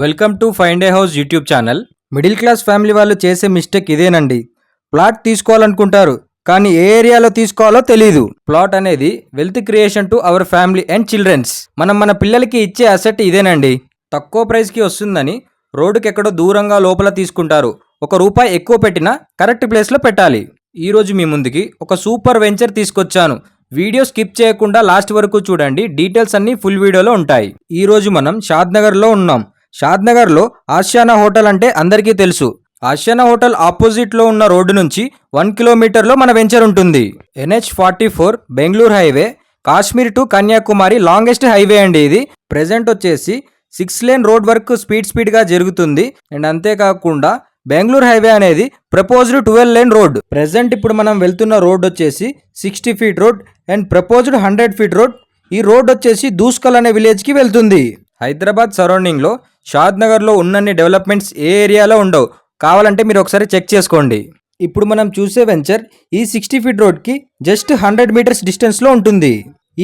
Welcome to find a house YouTube channel. Middle class family వాళ్ళు చేసే mistake ఇదేనండి. Plot తీసుకోవాలనుకుంటారు కానీ ఏ ఏరియాలో తీసుకోవాలో తెలీదు. ప్లాట్ అనేది wealth creation to our family and childrens. మనం మన పిల్లలకి ఇచ్చే అసెట్ ఇదేనండి. తక్కువ ప్రైస్కి వస్తుందని రోడ్డుకి ఎక్కడో దూరంగా లోపల తీసుకుంటారు. ₹1 ఎక్కువ పెట్టినా కరెక్ట్ ప్లేస్లో పెట్టాలి. ఈరోజు మీ ముందుకి ఒక సూపర్ వెంచర్ తీసుకొచ్చాను. వీడియో స్కిప్ చేయకుండా లాస్ట్ వరకు చూడండి. డీటెయిల్స్ అన్ని ఫుల్ వీడియోలో ఉంటాయి. ఈరోజు మనం షాద్నగర్లో ఉన్నాం. షాద్నగర్లో ఆసియానా హోటల్ అంటే అందరికీ తెలుసు. ఆసియానా హోటల్ ఆపోజిట్లో ఉన్న రోడ్డు నుంచి 1 కిలోమీటర్లో మన వెంచర్ ఉంటుంది. NH44 Bengaluru highway, Kashmir to Kanyakumari longest highway అండి ఇది. ప్రెజెంట్ వచ్చేసి 6 లేన్ రోడ్ వర్క్ స్పీడ్గా జరుగుతుంది. అండ్ అంతేకాకుండా బెంగళూరు హైవే అనేది ప్రపోజ్డ్ 12 లేన్ రోడ్. ప్రెజెంట్ ఇప్పుడు మనం వెళ్తున్న రోడ్ వచ్చేసి 60 feet road and proposed 100 feet road. ఈ రోడ్ వచ్చేసి దూస్కల్ అనే విలేజ్కి వెళ్తుంది. హైదరాబాద్ సరౌండింగ్లో షాద్నగర్లో ఉన్నన్ని డెవలప్మెంట్స్ ఏ ఏరియాలో ఉండవు. కావాలంటే మీరు ఒకసారి చెక్ చేసుకోండి. ఇప్పుడు మనం చూసే వెంచర్ ఈ 60 ఫీట్ రోడ్కి జస్ట్ 100 మీటర్స్ డిస్టెన్స్లో ఉంటుంది.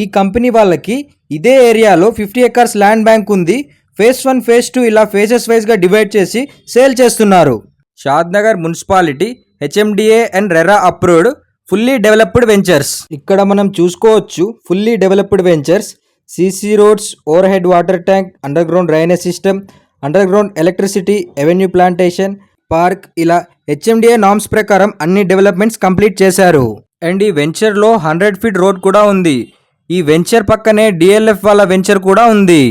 ఈ కంపెనీ వాళ్ళకి ఇదే ఏరియాలో 50 ఎకర్స్ ల్యాండ్ బ్యాంక్ ఉంది. ఫేజ్ 1, ఫేజ్ 2 ఇలా ఫేజెస్ వైజ్గా డివైడ్ చేసి సేల్ చేస్తున్నారు. Shadnagar municipality HMDA and RERA approved fully developed ventures. ఇక్కడ మనం చూసుకోవచ్చు fully developed ventures. CC roads, over head water tank, under ground drainage system, under ground electricity, avenue plantation, park ఇలా HMDA norms ప్రకారం అన్ని developments complete చేశారు. And ఈ వెంచర్లో 100 feet road కూడా ఉంది. ఈ వెంచర్ పక్కనే DLF వాళ్ళ వెంచర్ కూడా ఉంది.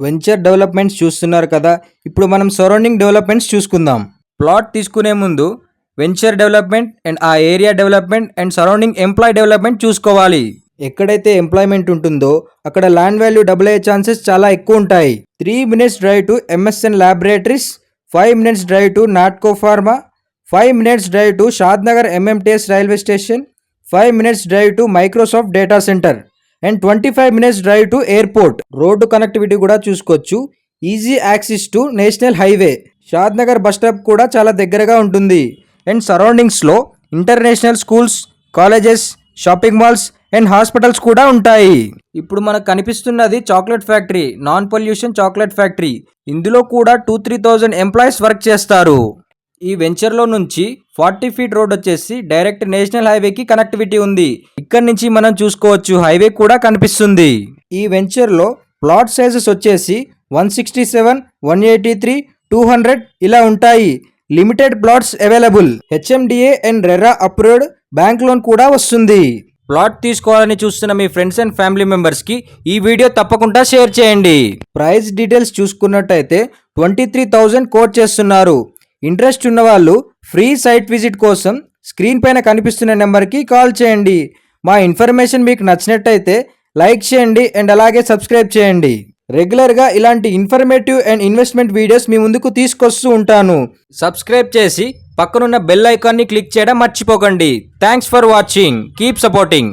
వెంచర్ డెవలప్మెంట్స్ చూస్తున్నారు కదా. ఇప్పుడు మనం సరౌండింగ్ డెవలప్మెంట్స్ చూసుకుందాం. ప్లాట్ తీసుకునే ముందు వెంచర్ డెవలప్మెంట్ అండ్ ఆ area development and surrounding employ development చూసుకోవాలి. ఎక్కడైతే ఎంప్లాయ్మెంట్ ఉంటుందో అక్కడ ల్యాండ్ వాల్యూ డబుల్ అయ్యే ఛాన్సెస్ చాలా ఎక్కువ ఉంటాయి. 3 minutes drive to MSN laboratories, 5 minutes drive to Natco pharma, 5 minutes drive to Shadnagar MMTS railway station, 5 minutes drive to Microsoft data centre and 25 minutes drive to airport. Road connectivity కూడా చూసుకోవచ్చు. Easy access to national highway. Shadnagar bus stop కూడా చాలా దగ్గరగా ఉంటుంది. And సరౌండింగ్స్లో international schools, colleges, shopping malls and hospitals కూడా ఉంటాయి. ఇప్పుడు మనకు కనిపిస్తున్నది chocolate factory, non pollution chocolate factory. ఇందులో కూడా 2-3,000 ఎంప్లాయీస్ వర్క్ చేస్తారు. ఈ వెంచర్లో నుంచి 40 ఫీట్ రోడ్ వచ్చేసి డైరెక్ట్ నేషనల్ హైవేకి కనెక్టివిటీ ఉంది. ఇక్కడ నుంచి మనం చూసుకోవచ్చు హైవే కూడా కనిపిస్తుంది. ఈ వెంచర్లో ప్లాట్ సైజెస్ వచ్చేసి 167, 183, 200 ఇలా ఉంటాయి. Limited plots available. HMDA and RERA approved bank loan కూడా వస్తుంది. ప్లాట్ తీసుకోవాలని చూస్తున్న మీ ఫ్రెండ్స్ అండ్ ఫ్యామిలీ మెంబర్స్కి ఈ వీడియో తప్పకుండా షేర్ చేయండి. ప్రైస్ డీటెయిల్స్ చూసుకున్నట్టయితే 23,000 కోట్ చేస్తున్నారు. ఇంట్రెస్ట్ ఉన్న వాళ్ళు ఫ్రీ సైట్ విజిట్ కోసం స్క్రీన్ పైన కనిపిస్తున్న నెంబర్కి కాల్ చేయండి. మా ఇన్ఫర్మేషన్ మీకు నచ్చినట్టయితే లైక్ చేయండి అండ్ అలాగే సబ్స్క్రైబ్ చేయండి. రెగ్యులర్గా ఇలాంటి ఇన్ఫర్మేటివ్ అండ్ ఇన్వెస్ట్మెంట్ వీడియోస్ మీ ముందుకు తీసుకొస్తూ ఉంటాను. సబ్స్క్రైబ్ చేసి పక్కనున్న బెల్ ఐకాన్ని క్లిక్ చేయడం మర్చిపోకండి. Thanks for watching. Keep supporting.